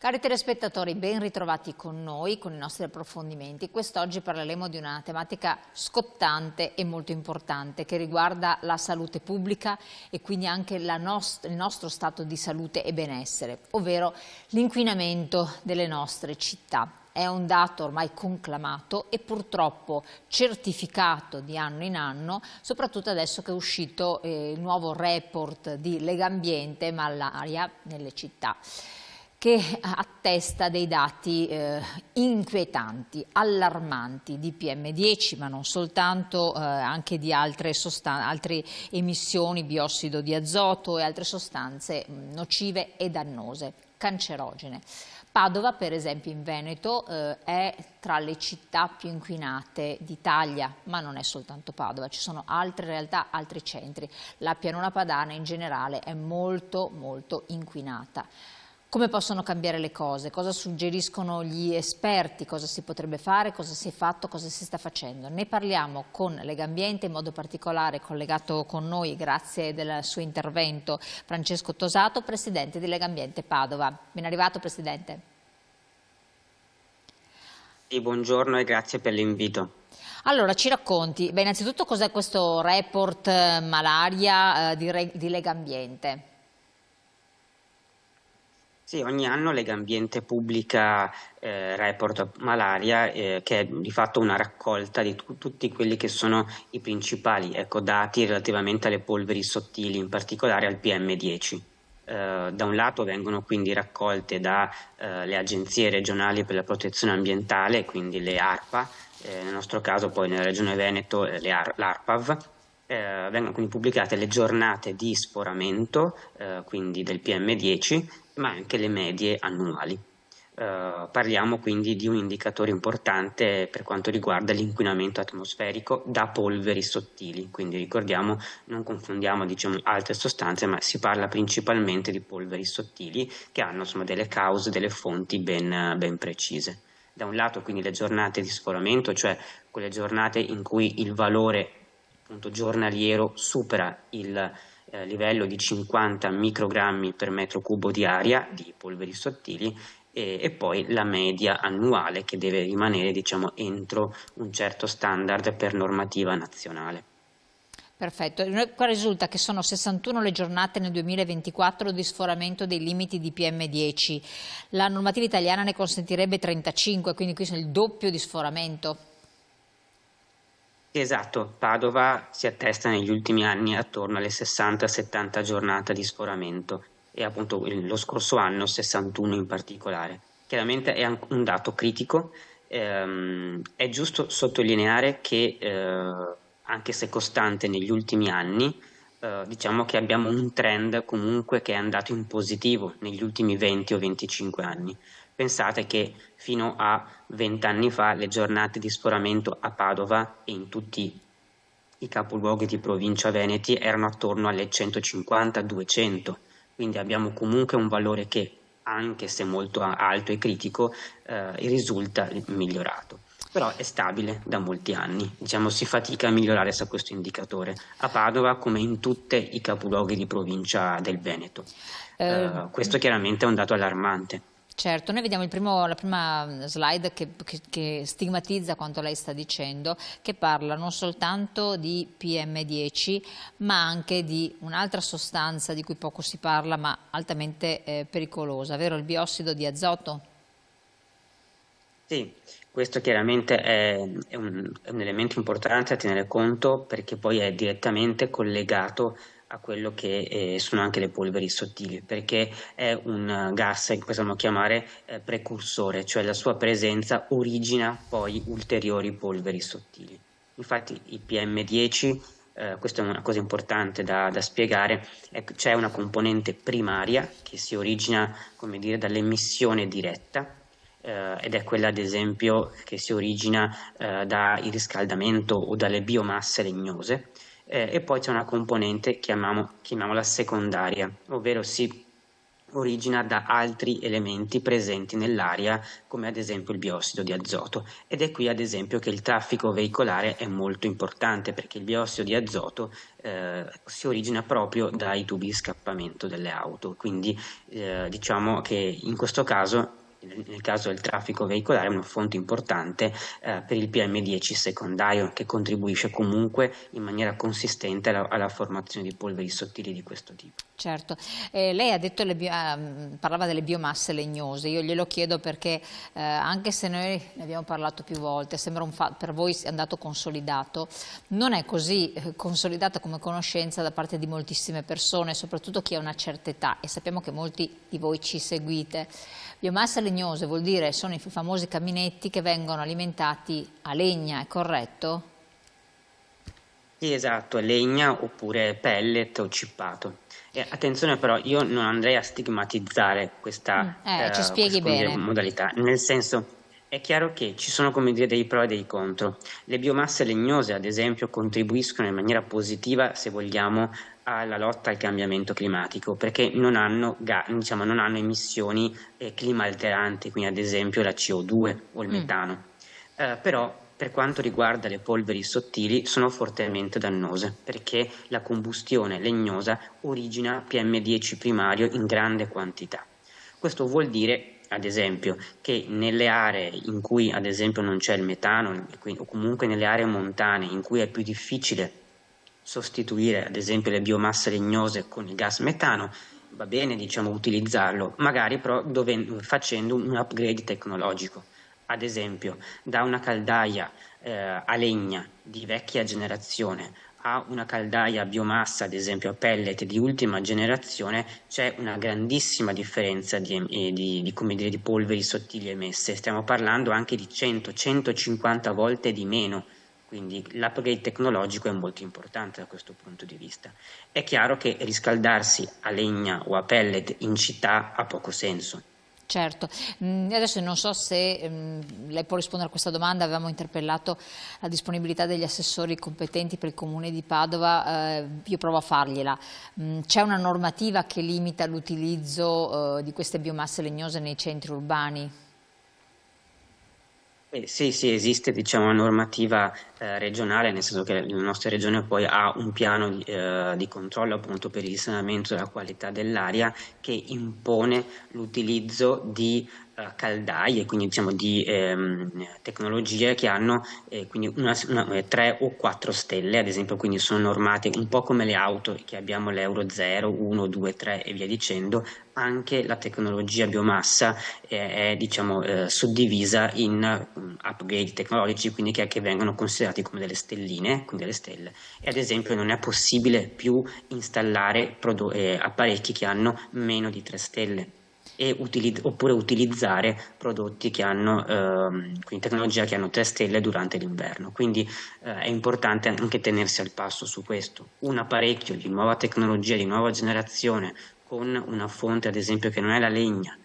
Cari telespettatori, ben ritrovati con noi, con i nostri approfondimenti. Quest'oggi parleremo di una tematica scottante e molto importante che riguarda la salute pubblica e quindi anche il nostro stato di salute e benessere, ovvero l'inquinamento delle nostre città. È un dato ormai conclamato e purtroppo certificato di anno in anno, soprattutto adesso che è uscito il nuovo report di Legambiente Malaria nelle città, che attesta dei dati inquietanti, allarmanti di PM10, ma non soltanto, anche di altre emissioni, biossido di azoto e altre sostanze nocive e dannose, cancerogene. Padova, per esempio, in Veneto è tra le città più inquinate d'Italia, ma non è soltanto Padova, ci sono altre realtà, altri centri. La pianura padana in generale è molto inquinata. Come possono cambiare le cose? Cosa suggeriscono gli esperti? Cosa si potrebbe fare? Cosa si è fatto? Cosa si sta facendo? Ne parliamo con Legambiente, in modo particolare collegato con noi, grazie del suo intervento, Francesco Tosato, presidente di Legambiente Padova. Ben arrivato, presidente. Sì, buongiorno e grazie per l'invito. Allora, ci racconti, innanzitutto cos'è questo report malaria di Legambiente? Sì, ogni anno Legambiente pubblica report malaria che è di fatto una raccolta di tutti quelli che sono i principali dati relativamente alle polveri sottili, in particolare al PM10. Da un lato vengono quindi raccolte dalle agenzie regionali per la protezione ambientale, quindi le ARPA, nel nostro caso poi nella regione Veneto l'ARPAV. Vengono quindi pubblicate le giornate di sforamento, quindi del PM10, ma anche le medie annuali. Parliamo quindi di un indicatore importante per quanto riguarda l'inquinamento atmosferico da polveri sottili, quindi ricordiamo, non confondiamo altre sostanze, ma si parla principalmente di polveri sottili che hanno delle cause, delle fonti ben precise. Da un lato quindi le giornate di sforamento, cioè quelle giornate in cui il valore giornaliero supera il livello di 50 microgrammi per metro cubo di aria di polveri sottili e poi la media annuale che deve rimanere entro un certo standard per normativa nazionale. Perfetto, qua risulta che sono 61 le giornate nel 2024 di sforamento dei limiti di PM10, la normativa italiana ne consentirebbe 35, quindi qui sono il doppio di sforamento. Esatto, Padova si attesta negli ultimi anni attorno alle 60-70 giornate di sforamento e appunto lo scorso anno 61 in particolare. Chiaramente è un dato critico, è giusto sottolineare che anche se costante negli ultimi anni, diciamo che abbiamo un trend comunque che è andato in positivo negli ultimi 20 o 25 anni. Pensate che fino a 20 anni fa le giornate di sforamento a Padova e in tutti i capoluoghi di provincia veneti erano attorno alle 150-200, quindi abbiamo comunque un valore che, anche se molto alto e critico, risulta migliorato. Però è stabile da molti anni, si fatica a migliorare su questo indicatore, a Padova come in tutti i capoluoghi di provincia del Veneto. Questo chiaramente è un dato allarmante. Certo, noi vediamo la prima slide che stigmatizza quanto lei sta dicendo, che parla non soltanto di PM10 ma anche di un'altra sostanza di cui poco si parla ma altamente pericolosa, vero il biossido di azoto? Sì, questo chiaramente è un elemento importante a tenere conto perché poi è direttamente collegato a quello che sono anche le polveri sottili, perché è un gas che possiamo chiamare precursore, cioè la sua presenza origina poi ulteriori polveri sottili. Infatti il PM10, questa è una cosa importante da spiegare, c'è una componente primaria che si origina, come dire, dall'emissione diretta, ed è quella ad esempio che si origina dal riscaldamento o dalle biomasse legnose. E poi c'è una componente, chiamiamola secondaria, ovvero origina da altri elementi presenti nell'aria, come ad esempio il biossido di azoto. Ed è qui ad esempio che il traffico veicolare è molto importante, perché il biossido di azoto si origina proprio dai tubi di scappamento delle auto. Quindi diciamo che in questo caso, nel caso del traffico veicolare, è una fonte importante per il PM10 secondario, che contribuisce comunque in maniera consistente alla formazione di polveri sottili di questo tipo. Certo, lei ha detto parlava delle biomasse legnose. Io glielo chiedo perché anche se noi ne abbiamo parlato più volte, sembra per voi è andato consolidato, non è così consolidata come conoscenza da parte di moltissime persone, soprattutto chi ha una certa età, e sappiamo che molti di voi ci seguite. Biomasse legnose vuol dire sono i famosi caminetti che vengono alimentati a legna, è corretto? Sì, esatto, legna oppure pellet o cippato. E attenzione però, io non andrei a stigmatizzare questa, Ci spieghi come dire, bene. modalità, nel senso è chiaro che ci sono, come dire, dei pro e dei contro. Le biomasse legnose, ad esempio, contribuiscono in maniera positiva, se vogliamo, alla lotta al cambiamento climatico, perché non hanno, diciamo, non hanno emissioni clima alteranti, quindi ad esempio la CO2 o il metano. Però per quanto riguarda le polveri sottili sono fortemente dannose, perché la combustione legnosa origina PM10 primario in grande quantità. Questo vuol dire, ad esempio, che nelle aree in cui ad esempio non c'è il metano, o comunque nelle aree montane in cui è più difficile sostituire ad esempio le biomasse legnose con il gas metano, va bene, diciamo, utilizzarlo, magari però facendo un upgrade tecnologico. Ad esempio, da una caldaia a legna di vecchia generazione a una caldaia a biomassa, ad esempio a pellet di ultima generazione, c'è una grandissima differenza come dire, di polveri sottili emesse. Stiamo parlando anche di 100-150 volte di meno. Quindi l'upgrade tecnologico è molto importante da questo punto di vista. È chiaro che riscaldarsi a legna o a pellet in città ha poco senso. Certo, adesso non so se lei può rispondere a questa domanda. Avevamo interpellato la disponibilità degli assessori competenti per il Comune di Padova, io provo a fargliela. C'è una normativa che limita l'utilizzo di queste biomasse legnose nei centri urbani? Sì, sì, esiste, diciamo, una normativa regionale, nel senso che la nostra regione poi ha un piano di controllo appunto per il risanamento della qualità dell'aria, che impone l'utilizzo di caldaie, quindi diciamo di tecnologie che hanno quindi 3 o 4 stelle, ad esempio, quindi sono normate un po' come le auto, che abbiamo l'Euro 0, 1, 2, 3 e via dicendo. Anche la tecnologia biomassa è diciamo, suddivisa in upgrade tecnologici, quindi che vengono considerati come delle stelline, quindi delle stelle, e ad esempio non è possibile più installare apparecchi che hanno meno di 3 stelle. Oppure utilizzare prodotti che hanno quindi tecnologia che hanno 3 stelle durante l'inverno. Quindi è importante anche tenersi al passo su questo. Un apparecchio di nuova tecnologia, di nuova generazione, con una fonte ad esempio che non è la legna,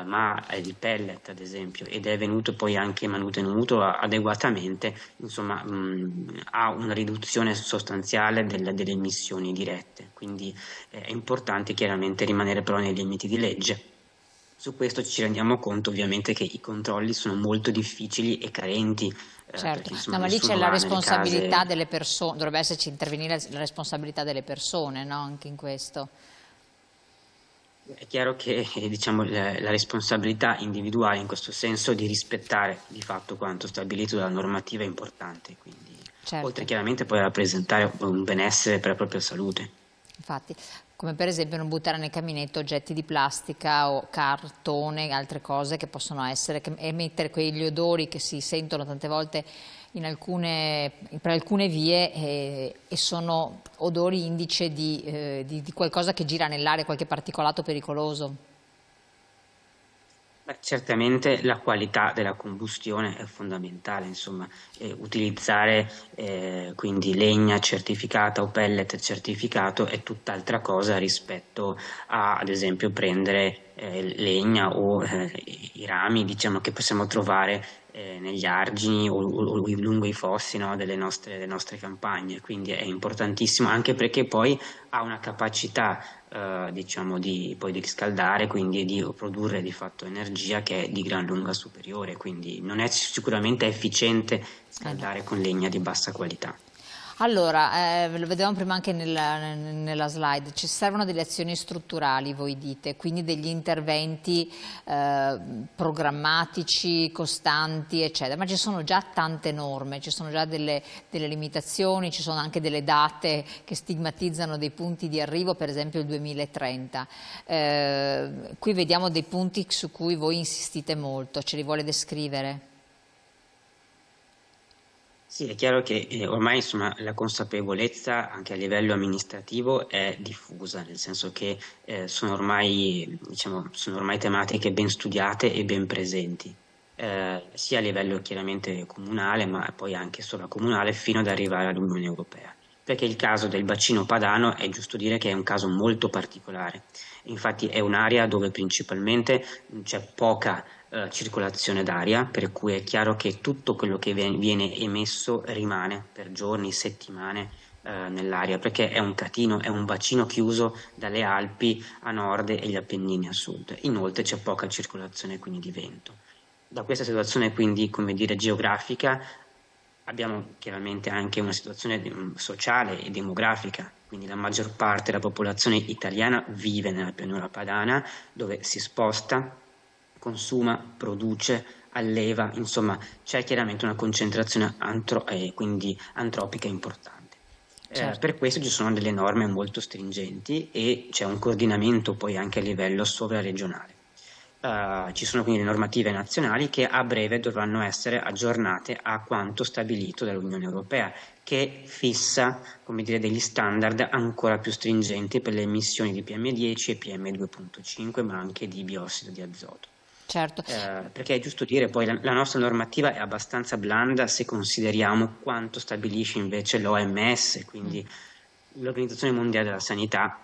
ma è il pellet ad esempio, ed è venuto poi anche manutenuto adeguatamente, insomma ha una riduzione sostanziale delle emissioni dirette. Quindi è importante chiaramente rimanere però nei limiti di legge. Su questo ci rendiamo conto ovviamente che i controlli sono molto difficili e carenti. Certo, Perché, insomma, no, ma lì c'è nessuno la va nelle responsabilità case. delle persone, dovrebbe esserci intervenire la responsabilità delle persone, no? Anche in questo. È chiaro che diciamo, la responsabilità individuale in questo senso di rispettare di fatto quanto stabilito dalla normativa è importante, quindi, oltre Certo. chiaramente poi a rappresentare un benessere per la propria salute. Infatti, come per esempio non buttare nel caminetto oggetti di plastica o cartone, altre cose che possono essere, che emettere quegli odori che si sentono tante volte per alcune vie e sono odori indice di qualcosa che gira nell'aria, qualche particolato pericoloso. Beh, certamente la qualità della combustione è fondamentale, insomma, utilizzare quindi legna certificata o pellet certificato è tutt'altra cosa rispetto a, ad esempio, prendere legna o i rami, diciamo, che possiamo trovare negli argini o lungo i fossi, no, delle nostre campagne, quindi è importantissimo anche perché poi ha una capacità diciamo poi di riscaldare, quindi di produrre di fatto energia che è di gran lunga superiore, quindi non è sicuramente efficiente No. scaldare con legna di bassa qualità. Allora, lo vedevamo prima anche nella slide, ci servono delle azioni strutturali, voi dite, quindi degli interventi programmatici, costanti, eccetera, ma ci sono già tante norme, ci sono già delle limitazioni, ci sono anche delle date che stigmatizzano dei punti di arrivo, per esempio il 2030. Qui vediamo dei punti su cui voi insistite molto, ce li vuole descrivere? Sì, è chiaro che ormai insomma, la consapevolezza anche a livello amministrativo è diffusa, nel senso che diciamo, sono ormai tematiche ben studiate e ben presenti, sia a livello chiaramente comunale, ma poi anche sovracomunale, fino ad arrivare all'Unione Europea. Perché il caso del bacino padano è giusto dire che è un caso molto particolare. Infatti è un'area dove principalmente c'è poca circolazione d'aria, per cui è chiaro che tutto quello che viene emesso rimane per giorni, settimane nell'aria, perché è un catino, è un bacino chiuso dalle Alpi a nord e gli Appennini a sud. Inoltre c'è poca circolazione quindi di vento. Da questa situazione quindi, come dire, geografica, abbiamo chiaramente anche una situazione sociale e demografica, quindi la maggior parte della popolazione italiana vive nella pianura padana, dove si sposta, consuma, produce, alleva, insomma c'è chiaramente una concentrazione quindi antropica importante. Certo. Per questo ci sono delle norme molto stringenti e c'è un coordinamento poi anche a livello sovraregionale. Ci sono quindi le normative nazionali che a breve dovranno essere aggiornate a quanto stabilito dall'Unione Europea, che fissa, come dire, degli standard ancora più stringenti per le emissioni di PM10 e PM2.5, ma anche di biossido di azoto. Certo. Perché è giusto dire poi la nostra normativa è abbastanza blanda se consideriamo quanto stabilisce invece l'OMS, quindi l'Organizzazione Mondiale della Sanità,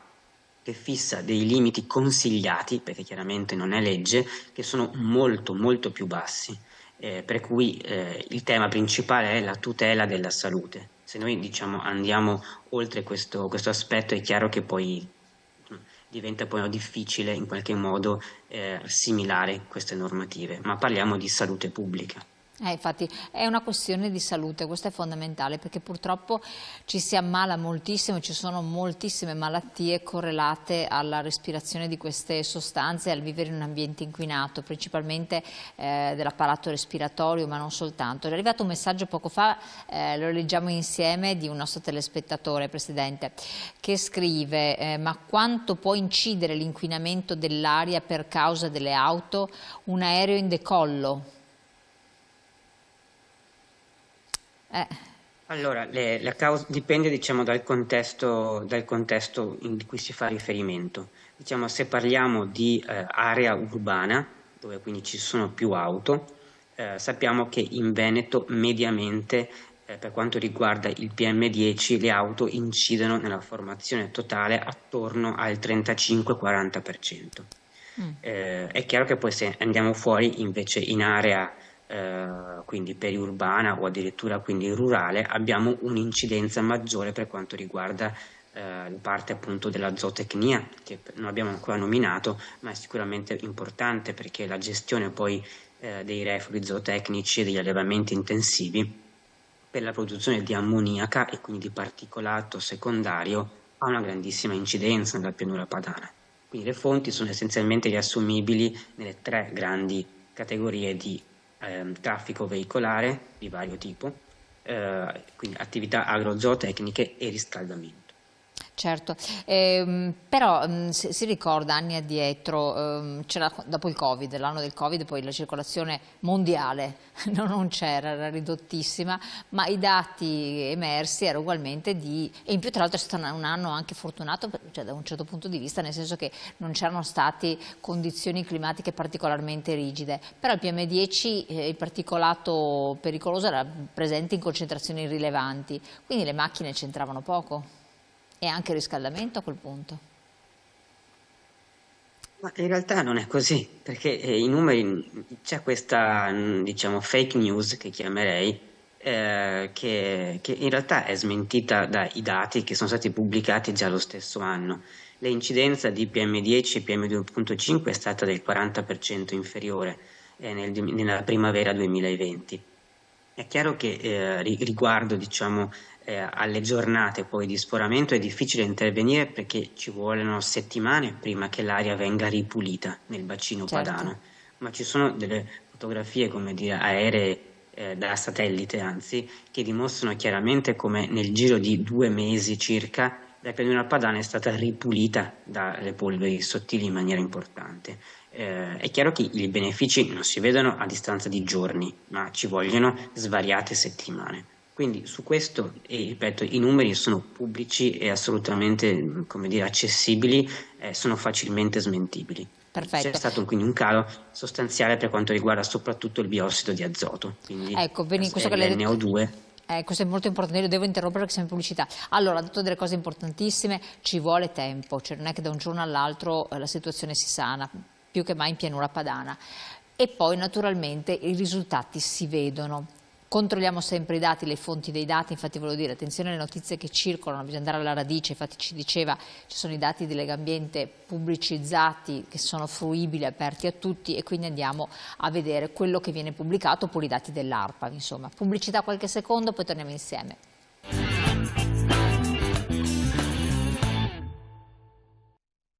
che fissa dei limiti consigliati, perché chiaramente non è legge, che sono molto molto più bassi, per cui il tema principale è la tutela della salute. Se noi diciamo andiamo oltre questo aspetto è chiaro che poi diventa poi difficile in qualche modo assimilare queste normative, ma parliamo di salute pubblica. Infatti è una questione di salute, questo è fondamentale perché purtroppo ci si ammala moltissimo, ci sono moltissime malattie correlate alla respirazione di queste sostanze e al vivere in un ambiente inquinato, principalmente dell'apparato respiratorio, ma non soltanto. È arrivato un messaggio poco fa, lo leggiamo insieme, di un nostro telespettatore, Presidente, che scrive ma quanto può incidere l'inquinamento dell'aria per causa delle auto? Un aereo in decollo. Allora, la causa dipende diciamo, dal contesto in cui si fa riferimento. Diciamo, se parliamo di area urbana, dove quindi ci sono più auto, sappiamo che in Veneto mediamente per quanto riguarda il PM10 le auto incidono nella formazione totale attorno al 35-40%. È chiaro che poi se andiamo fuori invece in area quindi periurbana o addirittura quindi rurale abbiamo un'incidenza maggiore per quanto riguarda la parte appunto della zootecnia che non abbiamo ancora nominato ma è sicuramente importante perché la gestione poi dei reflui zootecnici e degli allevamenti intensivi per la produzione di ammoniaca e quindi di particolato secondario ha una grandissima incidenza nella pianura padana. Quindi le fonti sono essenzialmente riassumibili nelle tre grandi categorie di traffico veicolare di vario tipo, quindi attività agrozootecniche e riscaldamento. Certo, però si ricorda anni addietro, c'era dopo il Covid, l'anno del Covid, poi la circolazione mondiale non c'era, era ridottissima, ma i dati emersi erano ugualmente e in più tra l'altro è stato un anno anche fortunato, cioè da un certo punto di vista, nel senso che non c'erano state condizioni climatiche particolarmente rigide, però il PM10, il particolato pericoloso era presente in concentrazioni rilevanti, quindi le macchine c'entravano poco. E anche il riscaldamento a quel punto. Ma in realtà non è così, perché i numeri, c'è questa, diciamo, fake news che chiamerei, che in realtà è smentita dai dati che sono stati pubblicati già lo stesso anno. L'incidenza di PM10 e PM2.5 è stata del 40% inferiore nella primavera 2020. È chiaro che riguardo, diciamo, alle giornate poi di sforamento è difficile intervenire perché ci vogliono settimane prima che l'aria venga ripulita nel bacino Certo. padano, ma ci sono delle fotografie, come dire, aeree da satellite, anzi, che dimostrano chiaramente come nel giro di 2 mesi circa la pianura padana è stata ripulita dalle polveri sottili in maniera importante. È chiaro che i benefici non si vedono a distanza di giorni, ma ci vogliono svariate settimane. Quindi su questo, e ripeto, i numeri sono pubblici e assolutamente, come dire, accessibili, sono facilmente smentibili. C'è Perfetto. stato quindi un calo sostanziale per quanto riguarda soprattutto il biossido di azoto, quindi Ecco, vedi, questo che lei ha detto, l'NO2. questo è molto importante, io devo interrompere perché siamo in pubblicità. Allora, ha detto delle cose importantissime, ci vuole tempo, cioè non è che da un giorno all'altro la situazione si sana, più che mai in pianura padana. E poi naturalmente i risultati si vedono. Controlliamo sempre i dati, le fonti dei dati, infatti volevo dire, attenzione alle notizie che circolano, bisogna andare alla radice, infatti ci diceva, ci sono i dati di Legambiente pubblicizzati che sono fruibili, aperti a tutti e quindi andiamo a vedere quello che viene pubblicato, oppure i dati dell'ARPA, insomma. Pubblicità qualche secondo, poi torniamo insieme.